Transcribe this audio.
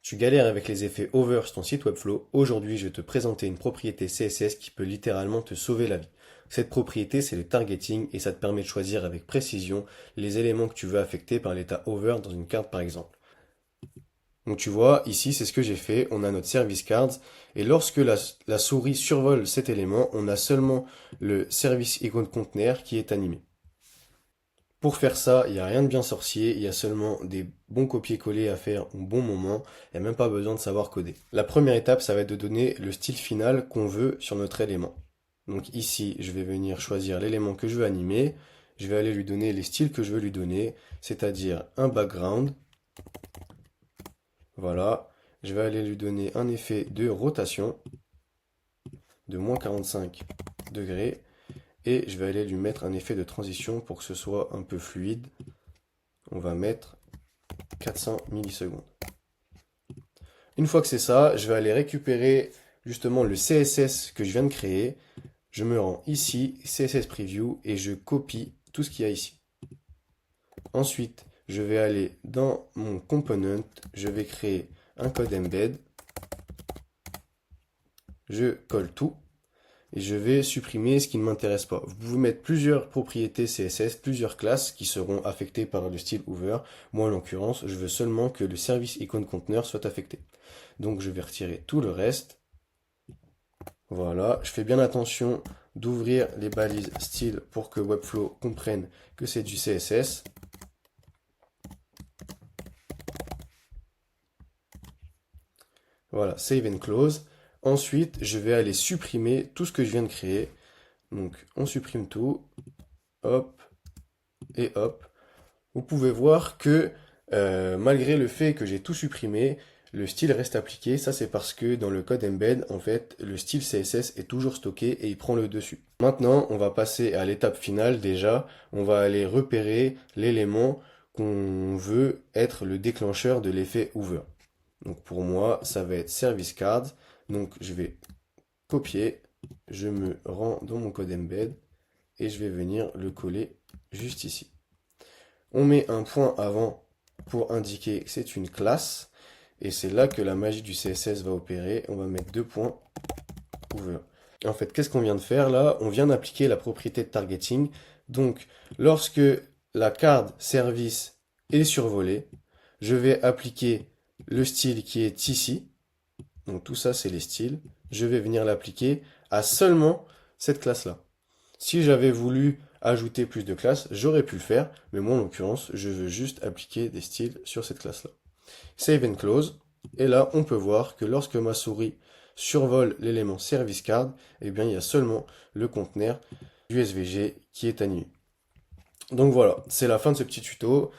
Tu galères avec les effets hover sur ton site Webflow. Aujourd'hui, je vais te présenter une propriété CSS qui peut littéralement te sauver la vie. Cette propriété, c'est le targeting et ça te permet de choisir avec précision les éléments que tu veux affecter par l'état hover dans une carte par exemple. Donc tu vois, ici, c'est ce que j'ai fait. On a notre service cards et lorsque la souris survole cet élément, on a seulement le service icône container qui est animé. Pour faire ça, il n'y a rien de bien sorcier, il y a seulement des bons copier-coller à faire au bon moment, il n'y a même pas besoin de savoir coder. La première étape, ça va être de donner le style final qu'on veut sur notre élément. Donc ici, je vais venir choisir l'élément que je veux animer, je vais aller lui donner les styles que je veux lui donner, c'est-à-dire un background, voilà, je vais aller lui donner un effet de rotation de -45 degrés, et je vais aller lui mettre un effet de transition pour que ce soit un peu fluide. On va mettre 400 millisecondes. Une fois que c'est ça, je vais aller récupérer justement le CSS que je viens de créer. Je me rends ici, CSS Preview, et je copie tout ce qu'il y a ici. Ensuite, je vais aller dans mon component, je vais créer un code embed, je colle tout, et je vais supprimer ce qui ne m'intéresse pas. Vous pouvez mettre plusieurs propriétés CSS, plusieurs classes qui seront affectées par le style hover. Moi, en l'occurrence, je veux seulement que le service icône conteneur soit affecté. Donc, je vais retirer tout le reste. Voilà, je fais bien attention d'ouvrir les balises style pour que Webflow comprenne que c'est du CSS. Voilà, save and close. Ensuite, je vais aller supprimer tout ce que je viens de créer. Donc, on supprime tout. Hop et hop. Vous pouvez voir que malgré le fait que j'ai tout supprimé, le style reste appliqué. Ça, c'est parce que dans le code embed, en fait, le style CSS est toujours stocké et il prend le dessus. Maintenant, on va passer à l'étape finale déjà. On va aller repérer l'élément qu'on veut être le déclencheur de l'effet hover. Donc pour moi, ça va être service card. Donc je vais copier, je me rends dans mon code embed et je vais venir le coller juste ici. On met un point avant pour indiquer que c'est une classe. Et c'est là que la magie du CSS va opérer. On va mettre deux points over. En fait, qu'est-ce qu'on vient de faire là? On vient d'appliquer la propriété de targeting. Donc, lorsque la card service est survolée, je vais appliquer le style qui est ici. Donc tout ça, c'est les styles. Je vais venir l'appliquer à seulement cette classe-là. Si j'avais voulu ajouter plus de classes, j'aurais pu le faire, mais moi en l'occurrence, je veux juste appliquer des styles sur cette classe-là. Save and close, et là on peut voir que lorsque ma souris survole l'élément service card, eh bien il y a seulement le conteneur du SVG qui est animé. Donc voilà, c'est la fin de ce petit tuto.